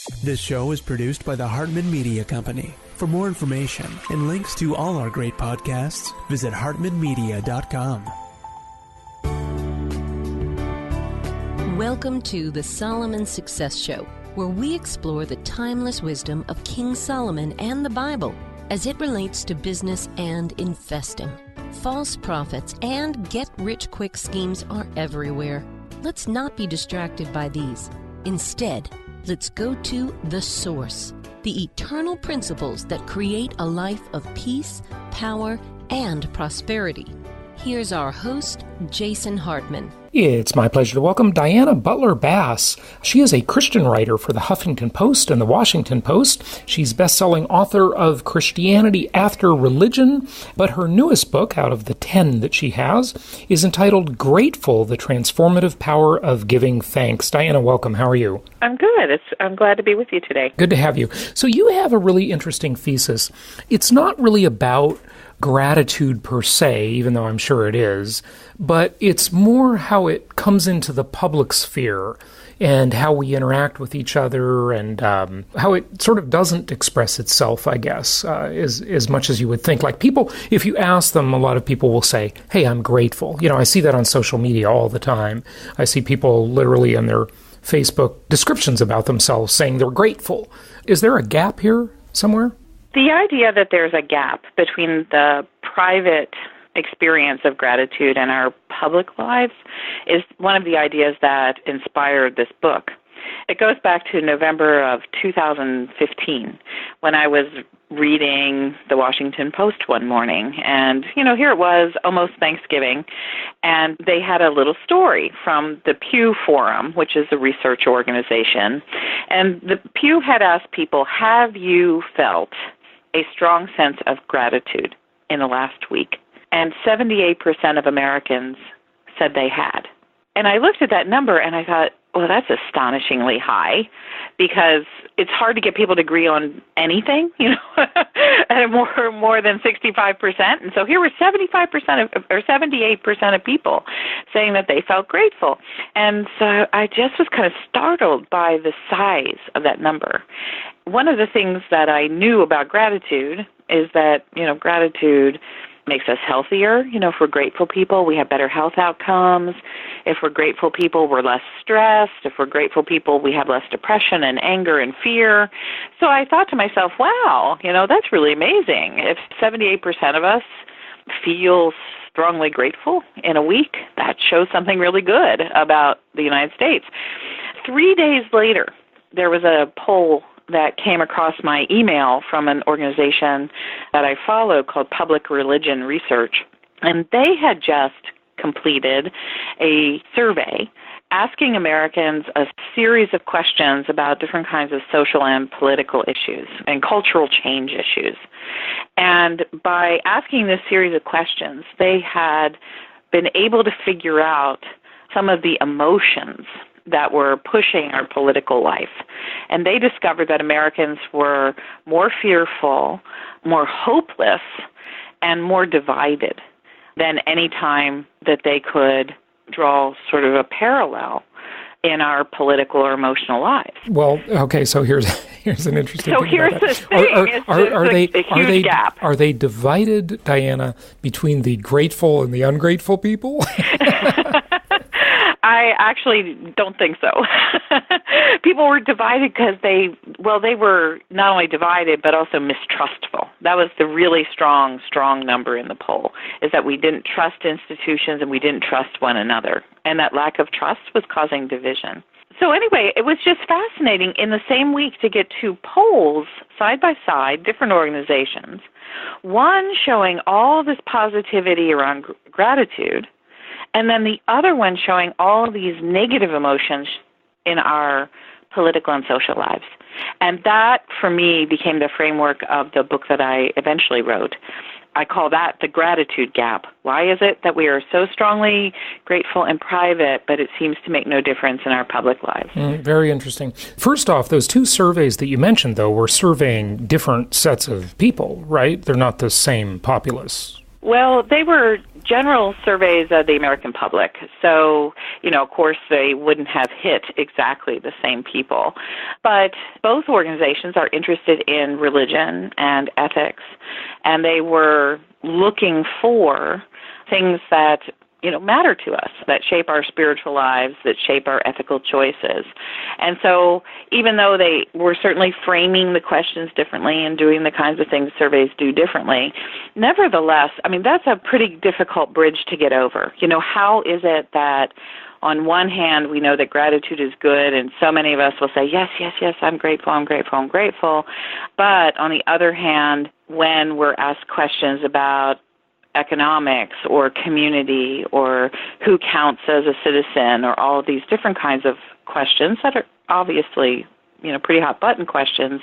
This show is produced by the Hartman Media Company. For more information and links to all our great podcasts, visit hartmanmedia.com. Welcome to the Solomon Success Show, where we explore the timeless wisdom of King Solomon and the Bible as it relates to business and investing. False prophets and get-rich-quick schemes are everywhere. Let's not be distracted by these. Instead, let's go to the source, the eternal principles that create a life of peace, power, and prosperity. Here's our host, Jason Hartman. It's my pleasure to welcome Diana Butler Bass. She is a Christian writer for the Huffington Post and the Washington Post. She's best-selling author of Christianity After Religion, but her newest book, out of the 10 that she has, is entitled Grateful, the Transformative Power of Giving Thanks. Diana, welcome. How are you? I'm good. I'm glad to be with you today. Good to have you. So you have a really interesting thesis. It's not really about gratitude per se, even though I'm sure it is, but it's more how it comes into the public sphere and how we interact with each other and how it sort of doesn't express itself, I guess, as much as you would think. Like people, if you ask them, a lot of people will say, hey, I'm grateful. You know, I see that on social media all the time. I see people literally in their Facebook descriptions about themselves saying they're grateful. Is there a gap here somewhere? The idea that there's a gap between the private experience of gratitude and our public lives is one of the ideas that inspired this book. It goes back to November of 2015 when I was reading the Washington Post one morning. And, you know, here it was, almost Thanksgiving, and they had a little story from the Pew Forum, which is a research organization. And the Pew had asked people, have you felt a strong sense of gratitude in the last week? And 78% of Americans said they had. And I looked at that number and I thought, well, that's astonishingly high, because it's hard to get people to agree on anything, you know, and more than 65%. And so here were 78% of people saying that they felt grateful. And so I just was kind of startled by the size of that number. One of the things that I knew about gratitude is that, you know, gratitude makes us healthier. You know, if we're grateful people, we have better health outcomes. If we're grateful people, we're less stressed. If we're grateful people, we have less depression and anger and fear. So I thought to myself, wow, you know, that's really amazing. If 78% of us feel strongly grateful in a week, that shows something really good about the United States. 3 days later, there was a poll that came across my email from an organization that I follow called Public Religion Research. And they had just completed a survey asking Americans a series of questions about different kinds of social and political issues and cultural change issues. And by asking this series of questions, they had been able to figure out some of the emotions that were pushing our political life. And they discovered that Americans were more fearful, more hopeless, and more divided than any time that they could draw sort of a parallel in our political or emotional lives. Well, okay, so here's an interesting thing. So here's about that. the thing. Are they a huge gap. Are they divided, Diana, between the grateful and the ungrateful people? I actually don't think so. People were divided because they were not only divided but also mistrustful. That was the really strong number in the poll, is that we didn't trust institutions and we didn't trust one another. And that lack of trust was causing division. So anyway, it was just fascinating in the same week to get two polls side by side, different organizations, one showing all this positivity around gratitude, and then the other one showing all these negative emotions in our political and social lives. And that, for me, became the framework of the book that I eventually wrote. I call that the gratitude gap. Why is it that we are so strongly grateful in private, but it seems to make no difference in our public lives? Very interesting. First off, those two surveys that you mentioned, though, were surveying different sets of people, right? They're not the same populace. Well, they were general surveys of the American public. So, of course, they wouldn't have hit exactly the same people. But both organizations are interested in religion and ethics, and they were looking for things that matter to us, that shape our spiritual lives, that shape our ethical choices. And so even though they were certainly framing the questions differently and doing the kinds of things surveys do differently, nevertheless, that's a pretty difficult bridge to get over. How is it that on one hand, we know that gratitude is good, and so many of us will say, yes, yes, yes, I'm grateful, I'm grateful, I'm grateful. But on the other hand, when we're asked questions about economics or community or who counts as a citizen or all of these different kinds of questions that are obviously pretty hot button questions,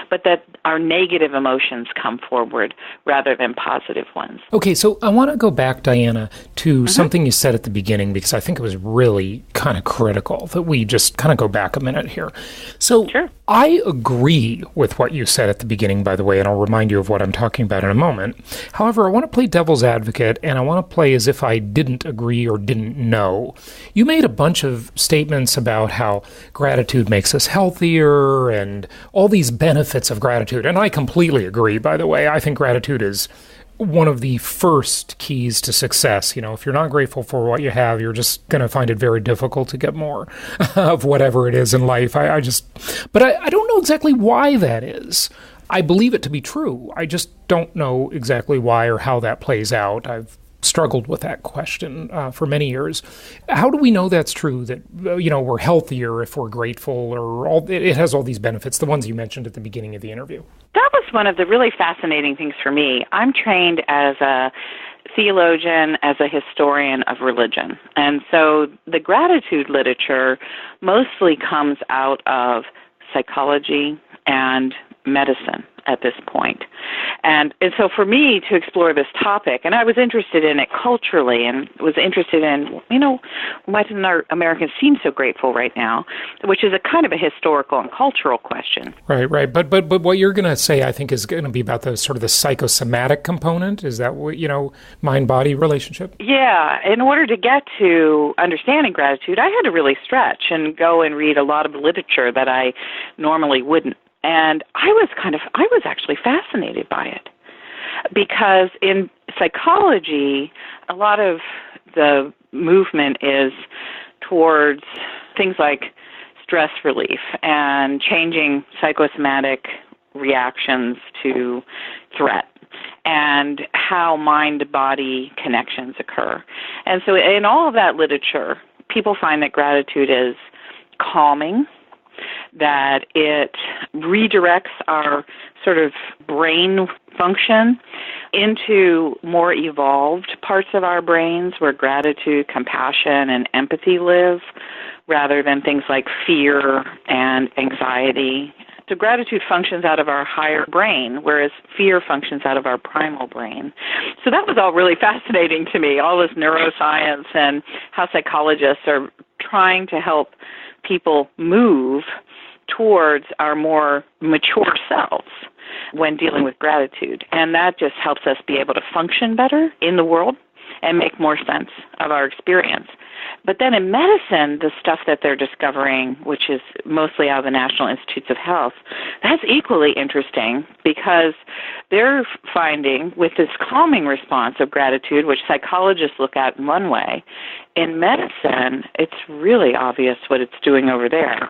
but that our negative emotions come forward rather than positive ones. Okay, so I want to go back, Diana, to something you said at the beginning, because I think it was really kind of critical that we just kind of go back a minute here. So Sure. I agree with what you said at the beginning, by the way, and I'll remind you of what I'm talking about in a moment. However, I want to play devil's advocate, and I want to play as if I didn't agree or didn't know. You made a bunch of statements about how gratitude makes us healthier and all these benefits of gratitude, and I completely agree, by the way. I think gratitude is one of the first keys to success. If you're not grateful for what you have, you're just going to find it very difficult to get more of whatever it is in life. But I don't know exactly why that is. I believe it to be true. I just don't know exactly why or how that plays out. I've struggled with that question for many years. How do we know that's true, that we're healthier if we're grateful, or it has all these benefits, the ones you mentioned at the beginning of the interview? That was one of the really fascinating things for me. I'm trained as a theologian, as a historian of religion. And so the gratitude literature mostly comes out of psychology and medicine at this point. And so for me to explore this topic, and I was interested in it culturally and was interested in, why doesn't our Americans seem so grateful right now, which is a kind of a historical and cultural question. Right. But what you're going to say, I think, is going to be about the sort of the psychosomatic component. Is that what, mind-body relationship? Yeah. In order to get to understanding gratitude, I had to really stretch and go and read a lot of literature that I normally wouldn't. And I was actually fascinated by it, because in psychology, a lot of the movement is towards things like stress relief and changing psychosomatic reactions to threat and how mind-body connections occur. And so in all of that literature, people find that gratitude is calming, that it redirects our sort of brain function into more evolved parts of our brains where gratitude, compassion, and empathy live, rather than things like fear and anxiety. So gratitude functions out of our higher brain, whereas fear functions out of our primal brain. So that was all really fascinating to me, all this neuroscience and how psychologists are trying to help people move towards our more mature selves when dealing with gratitude. And that just helps us be able to function better in the world and make more sense of our experience. But then in medicine, the stuff that they're discovering, which is mostly out of the National Institutes of Health, that's equally interesting, because they're finding with this calming response of gratitude, which psychologists look at in one way, in medicine, it's really obvious what it's doing over there.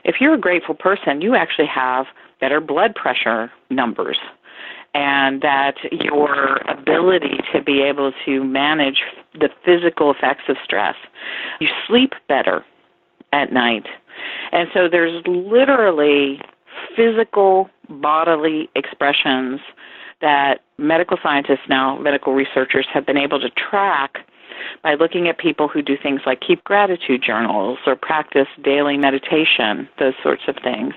If you're a grateful person, you actually have better blood pressure numbers, and that your ability to be able to manage the physical effects of stress, you sleep better at night. And so there's literally physical bodily expressions that medical scientists now, medical researchers, have been able to track by looking at people who do things like keep gratitude journals or practice daily meditation, those sorts of things.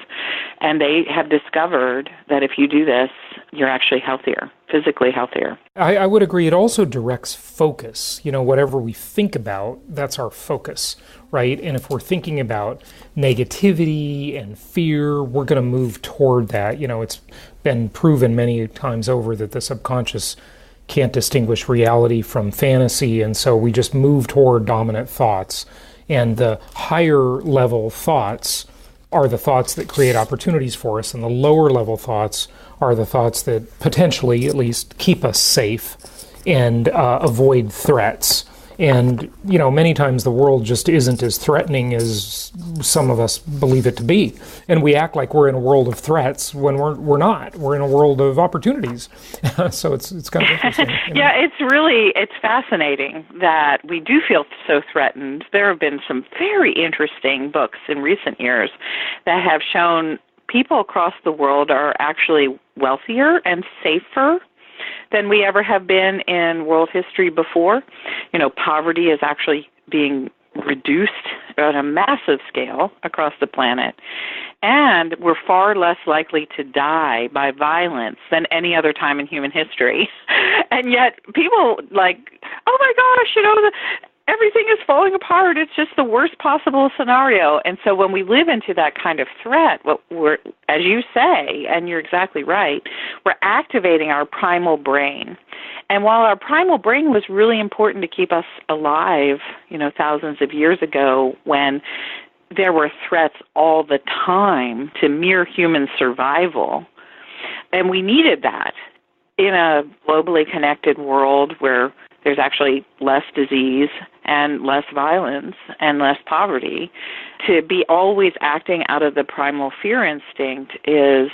And they have discovered that if you do this, you're actually healthier, physically healthier. I would agree. It also directs focus. Whatever we think about, that's our focus, right? And if we're thinking about negativity and fear, we're going to move toward that. It's been proven many times over that the subconscious can't distinguish reality from fantasy, and so we just move toward dominant thoughts. And the higher level thoughts are the thoughts that create opportunities for us, and the lower level thoughts are the thoughts that potentially, at least, keep us safe and avoid threats. And, many times the world just isn't as threatening as some of us believe it to be. And we act like we're in a world of threats when we're not. We're in a world of opportunities. So it's kind of interesting. Yeah, it's fascinating that we do feel so threatened. There have been some very interesting books in recent years that have shown people across the world are actually wealthier and safer than we ever have been in world history before. Poverty is actually being reduced on a massive scale across the planet. And we're far less likely to die by violence than any other time in human history. And yet people oh my gosh, everything is falling apart. It's just the worst possible scenario. And so when we live into that kind of threat, we're, as you say, and you're exactly right, we're activating our primal brain. And while our primal brain was really important to keep us alive, thousands of years ago when there were threats all the time to mere human survival, and we needed that in a globally connected world where there's actually less disease and less violence and less poverty, to be always acting out of the primal fear instinct is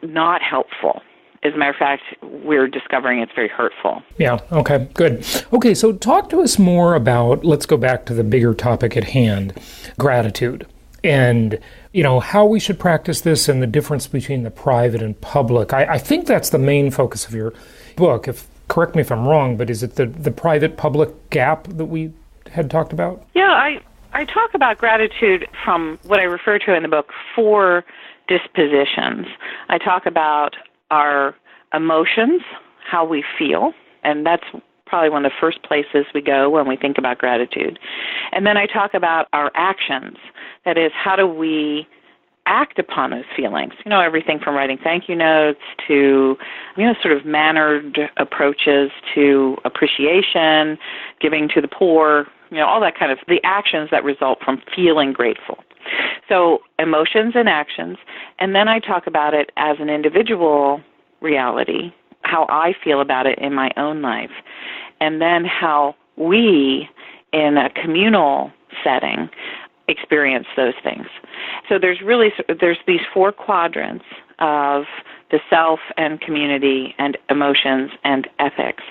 not helpful. As a matter of fact, we're discovering it's very hurtful. Yeah, okay, good. Okay, so talk to us more about, let's go back to the bigger topic at hand, gratitude. And, how we should practice this and the difference between the private and public. I think that's the main focus of your book. Correct me if I'm wrong, but is it the private-public gap that we had talked about? Yeah, I talk about gratitude from what I refer to in the book, 4 dispositions. I talk about our emotions, how we feel, and that's probably one of the first places we go when we think about gratitude. And then I talk about our actions. That is, how do we act upon those feelings? Everything from writing thank you notes to, sort of mannered approaches to appreciation, giving to the poor, all that kind of, the actions that result from feeling grateful. So emotions and actions. And then I talk about it as an individual reality, how I feel about it in my own life. And then how we, in a communal setting, experience those things. So there's these 4 quadrants of the self and community and emotions and ethics.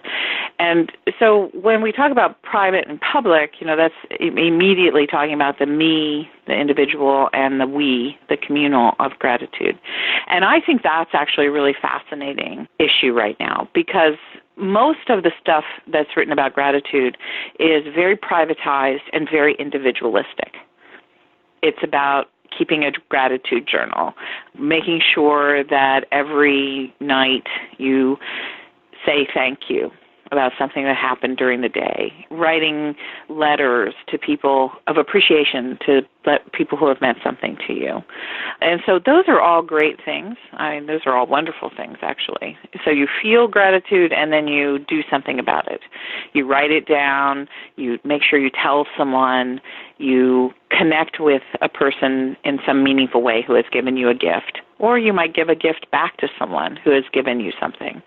And so when we talk about private and public, that's immediately talking about the me, the individual, and the we, the communal of gratitude. And I think that's actually a really fascinating issue right now, because most of the stuff that's written about gratitude is very privatized and very individualistic. It's about keeping a gratitude journal, making sure that every night you say thank you about something that happened during the day, writing letters to people of appreciation to people who have meant something to you. And so those are all great things. Those are all wonderful things, actually. So you feel gratitude and then you do something about it. You write it down, you make sure you tell someone, you connect with a person in some meaningful way who has given you a gift, or you might give a gift back to someone who has given you something.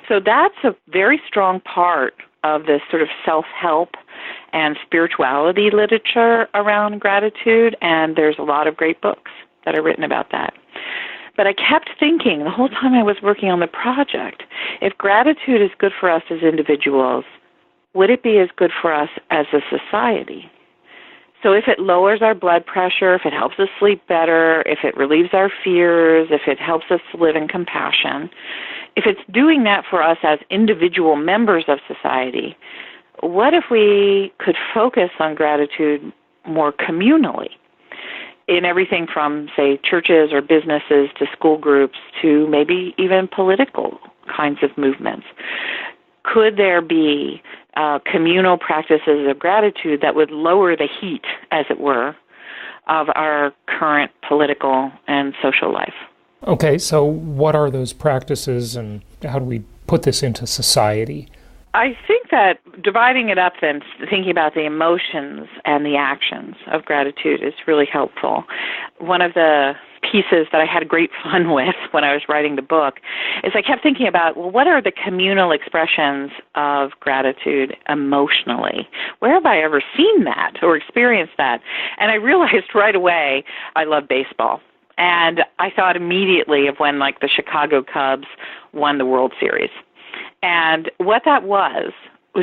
So that's a very strong part of this sort of self-help and spirituality literature around gratitude, and there's a lot of great books that are written about that. But I kept thinking the whole time I was working on the project, if gratitude is good for us as individuals, would it be as good for us as a society? So if it lowers our blood pressure, if it helps us sleep better, if it relieves our fears, if it helps us live in compassion, if it's doing that for us as individual members of society, what if we could focus on gratitude more communally in everything from, say, churches or businesses to school groups to maybe even political kinds of movements? Could there be communal practices of gratitude that would lower the heat, as it were, of our current political and social life? Okay, so what are those practices and how do we put this into society? I think that dividing it up then, thinking about the emotions and the actions of gratitude is really helpful. One of the pieces that I had great fun with when I was writing the book is I kept thinking about, well, what are the communal expressions of gratitude emotionally? Where have I ever seen that or experienced that? And I realized right away I love baseball. And I thought immediately of when, like, the Chicago Cubs won the World Series. And what that was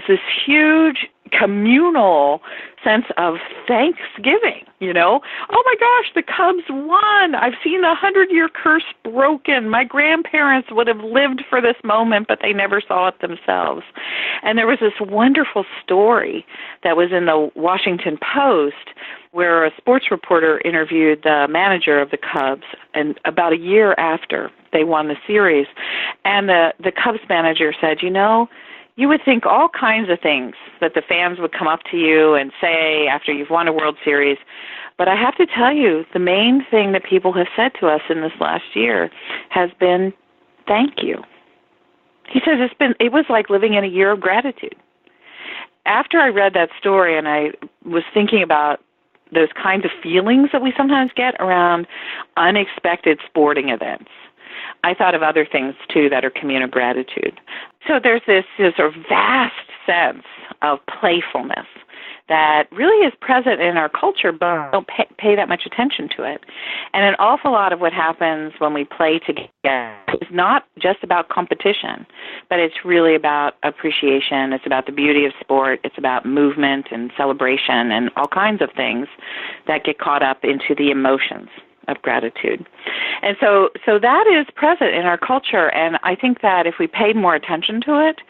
this huge communal sense of thanksgiving, you know? Oh my gosh, the Cubs won. I've seen the 100-year curse broken. My grandparents would have lived for this moment, but they never saw it themselves. And there was this wonderful story that was in the Washington Post where a sports reporter interviewed the manager of the Cubs and about a year after they won the series. And the Cubs manager said, you know, you would think all kinds of things that the fans would come up to you and say after you've won a World Series. But I have to tell you, the main thing that people have said to us in this last year has been, thank you. He says it was like living in a year of gratitude. After I read that story and I was thinking about those kinds of feelings that we sometimes get around unexpected sporting events, I thought of other things, too, that are communal gratitude. So there's this sort of vast sense of playfulness that really is present in our culture, but we don't pay that much attention to it. And an awful lot of what happens when we play together is not just about competition, but it's really about appreciation. It's about the beauty of sport. It's about movement and celebration and all kinds of things that get caught up into the emotions of gratitude. And so that is present in our culture, and I think that if we paid more attention to it,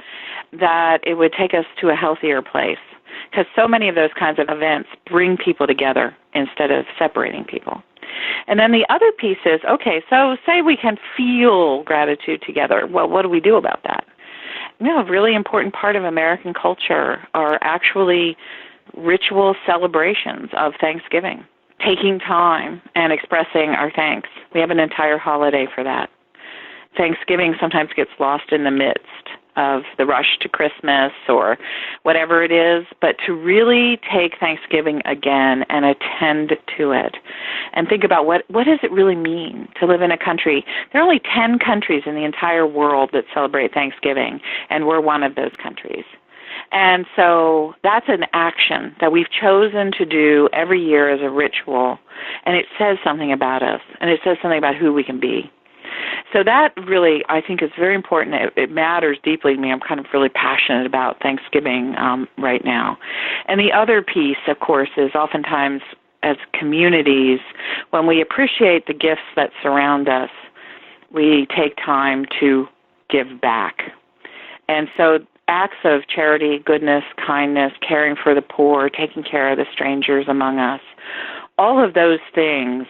that it would take us to a healthier place, because so many of those kinds of events bring people together instead of separating people. And then the other piece is, okay, so say we can feel gratitude together. Well, what do we do about that? You know, a really important part of American culture are actually ritual celebrations of Thanksgiving, taking time and expressing our thanks. We have an entire holiday for that. Thanksgiving sometimes gets lost in the midst of the rush to Christmas or whatever it is, but to really take Thanksgiving again and attend to it and think about what does it really mean to live in a country. There are only 10 countries in the entire world that celebrate Thanksgiving, and we're one of those countries. And so that's an action that we've chosen to do every year as a ritual, and it says something about us, and it says something about who we can be. So that really, I think, is very important. It matters deeply to me. I'm kind of really passionate about Thanksgiving right now. And the other piece, of course, is oftentimes as communities, when we appreciate the gifts that surround us, we take time to give back. And so acts of charity, goodness, kindness, caring for the poor, taking care of the strangers among us, all of those things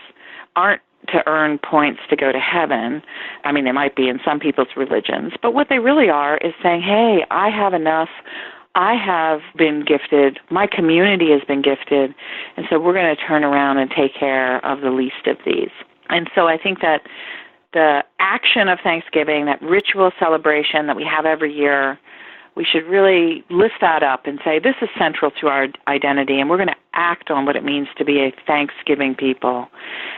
aren't to earn points to go to heaven. I mean, they might be in some people's religions, but what they really are is saying, hey, I have enough. I have been gifted. My community has been gifted, and so we're going to turn around and take care of the least of these. And so I think that the action of Thanksgiving, that ritual celebration that we have every year, we should really lift that up and say this is central to our identity, and we're going to act on what it means to be a Thanksgiving people.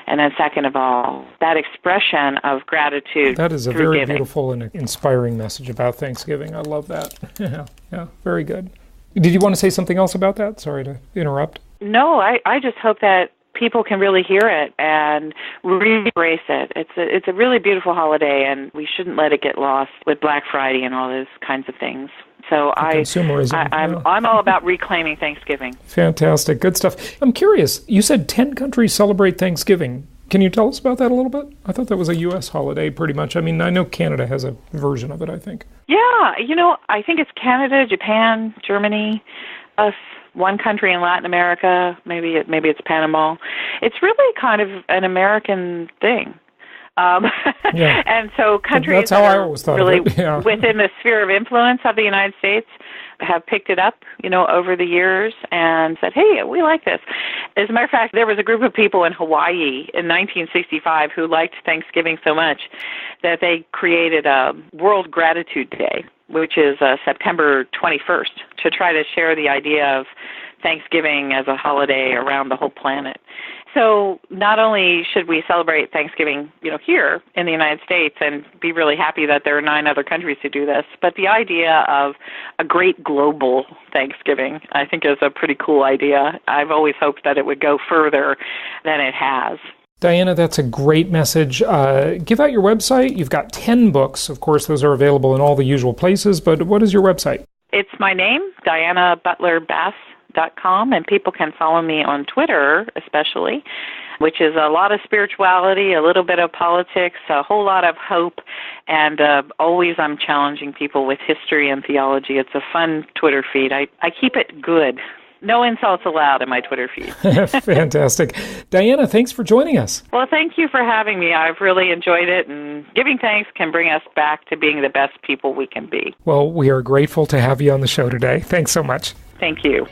And then second of all, that expression of gratitude. That is a very giving. Beautiful and inspiring message about Thanksgiving. I love that. Yeah, very good. Did you want to say something else about that? Sorry to interrupt. No, I just hope that people can really hear it and really embrace it. It's a really beautiful holiday, and we shouldn't let it get lost with Black Friday and all those kinds of things. So consumerism. I'm all about reclaiming Thanksgiving. Fantastic. Good stuff. I'm curious. You said 10 countries celebrate Thanksgiving. Can you tell us about that a little bit? I thought that was a U.S. holiday pretty much. I mean, I know Canada has a version of it, I think. Yeah. I think it's Canada, Japan, Germany, us, one country in Latin America, maybe it's Panama. It's really kind of an American thing. Yeah. And so countries that's how I always thought really of it. Yeah. within the sphere of influence of the United States have picked it up, over the years and said, hey, we like this. As a matter of fact, there was a group of people in Hawaii in 1965 who liked Thanksgiving so much that they created a World Gratitude Day, which is September 21st, to try to share the idea of Thanksgiving as a holiday around the whole planet. So not only should we celebrate Thanksgiving, here in the United States and be really happy that there are 9 other countries who do this, but the idea of a great global Thanksgiving, I think, is a pretty cool idea. I've always hoped that it would go further than it has. Diana, that's a great message. Give out your website. You've got 10 books. Of course, those are available in all the usual places, but what is your website? It's my name, DianaButlerBass.com, and people can follow me on Twitter especially, which is a lot of spirituality, a little bit of politics, a whole lot of hope, and always I'm challenging people with history and theology. It's a fun Twitter feed. I keep it good. No insults allowed in my Twitter feed. Fantastic. Diana, thanks for joining us. Well, thank you for having me. I've really enjoyed it, and giving thanks can bring us back to being the best people we can be. Well, we are grateful to have you on the show today. Thanks so much. Thank you.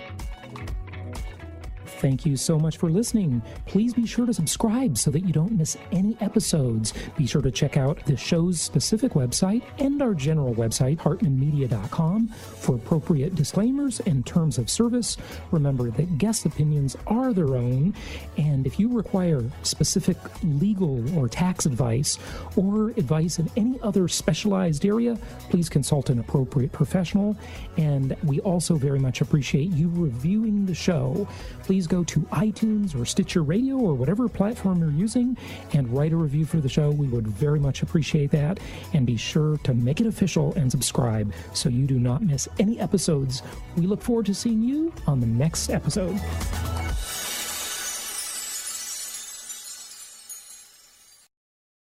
Thank you so much for listening. Please be sure to subscribe so that you don't miss any episodes. Be sure to check out the show's specific website and our general website, hartmanmedia.com, for appropriate disclaimers and terms of service. Remember that guest opinions are their own, and if you require specific legal or tax advice or advice in any other specialized area, please consult an appropriate professional. And we also very much appreciate you reviewing the show. Please go to iTunes or Stitcher Radio or whatever platform you're using and write a review for the show. We would very much appreciate that. And be sure to make it official and subscribe so you do not miss any episodes. We look forward to seeing you on the next episode.